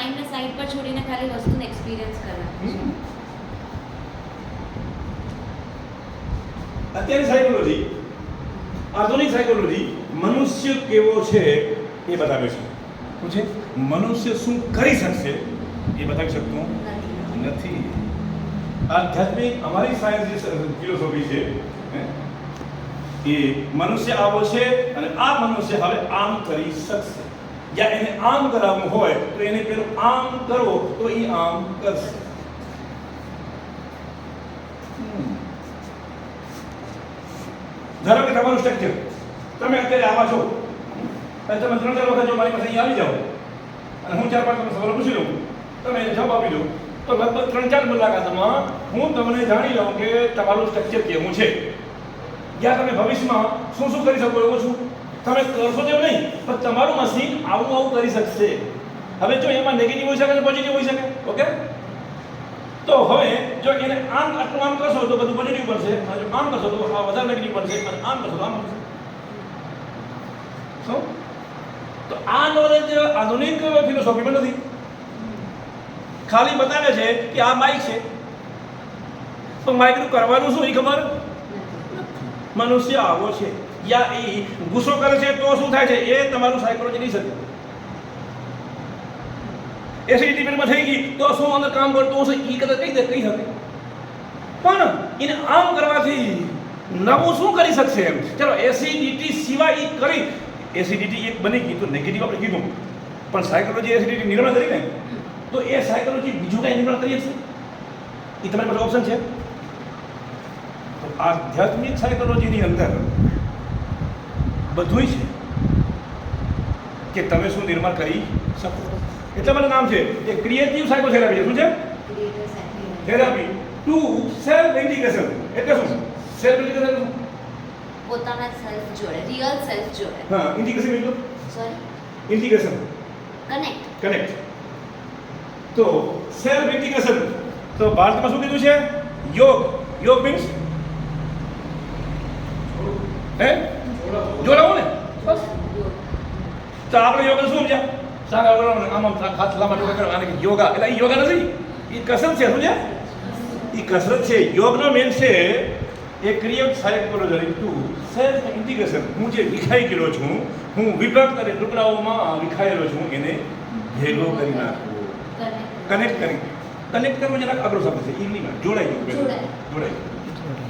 માઇન્ડને side પર છોડીને ખાલી વસ્તુને એક્સપિરિયન્સ કરવાનું. અત્યારની સાયકોલોજી, આધુનિક સાયકોલોજી મનુષ્ય કેવો છે એ બતાવે છે. શું છે? મનુષ્ય શું કરી શકશે એ બતાવી શકતું નથી. આધ્યાત્મિક અમારી સાયન્સ જે ફિલોસોફી છે એ મનુષ્ય આવો છે અને આ મનુષ્ય હવે આમ કરી શકશે. જ્યાં એને આમ કરાવવું હોય તો એને પેલું આમ કરો તો એ આમ કરશે. ધારો કે તમારું સ્ટ્રક્ચર, તમે અત્યારે આવા છો, તમે 3-4 વખત જો મારી પાસે અહીં આવી જાઓ અને હું 4-5 તમને સવાલ પૂછી લઉં, તમે જવાબ આપી દો, તો લગભગ 3-4 મુલાકાતમાં હું તમને જાણી લઉં કે તમારું સ્ટ્રક્ચર કેવું છે. જ્યાં તમે ભવિષ્યમાં શું શું કરી શકો એવો છું. તમે કરશો તેમ નહીં, પણ તમારું મશીન આવું કરી શકશે. હવે જો એમાં નેગેટિવ હોઈ શકે અને પોઝિટિવ હોઈ શકે. ઓકે, તો હવે જો એને આટલું આમ કરશો તો બધું પોઝિટિવ બનશે, અને જો આમ કરશો તો આ વધારે નેગેટિવ બનશે, અને આમ કરશો તો આમ બનશે. શું? તો આ નોલેજ આધુનિક ફિલોસોફીમાં નથી. ખાલી બતાવે છે કે આ માઇક છે, તો માઇકનું કરવાનું શું એ ખબર. મનુષ્ય આવો છે, યા એ ગુસ્સો કરે છે તો શું થાય છે એ તમારું સાયકોલોજી નહીં શકે. એસિડિટી પેટમાં થઈ ગઈ તો શું અંદર કામ કરતું હશે એ કદાચ કહી શકે, પણ એને આમ કરવાથી નવું શું કરી શકશે એમ. ચલો એસિડિટી સિવાય એ કરી, એસિડિટી એક બની ગઈ તો નેગેટિવ આપણે કીધું, પણ સાયકોલોજી એસિડિટી નિર્મળ કરીને તો એ સાયકોલોજી બીજું કાંઈ નિર્માણ કરી શકશે એ તમારી પાસે ઓપ્શન છે. તો આધ્યાત્મિક સાયકોલોજીની અંદર બધું છે કે તમે શું નિર્માણ કરી શકો. એટલા માટે નામ છે એ ક્રિએટિવ સાયકોથેરાપી છે. શું છે? Therapy to self integration. એટલે શું? સેલ્ફ ઇન્ટિગ્રેશન પોતાના સેલ્ફ જોડે, રિયલ સેલ્ફ જોડે. હા, ઇન્ટિગ્રેશન એટલે સોરી, ઇન્ટિગ્રેશન, કનેક્ટ. તો સેલ્ફ ઇન્ટિગ્રેશન તો ભારતમાં શું કીધું છે? યોગ મીન્સ જોડાવો ને. બસ. તો આપણે યોગ શું સમજ્યા? સાગર કરવાનું, આમ હાથ લાંબા ટૂંકા કરવાના, આને યોગા. એટલે એ યોગા નથી, એ કસરત છે. શું છે? એ કસરત છે. યોગનો મેન છે એ create psychology to self integration. હું જે વિખાઈ ગયેલો છું, હું વિભક્ત અને ટુકડાઓમાં વિખાયેલો છું, એને ભેગો કરી નાખવો. કનેક્ટ કરવું જરાક અઘરો શબ્દ છે. ઇંગ્લિશમાં જોડાઈ ગયું.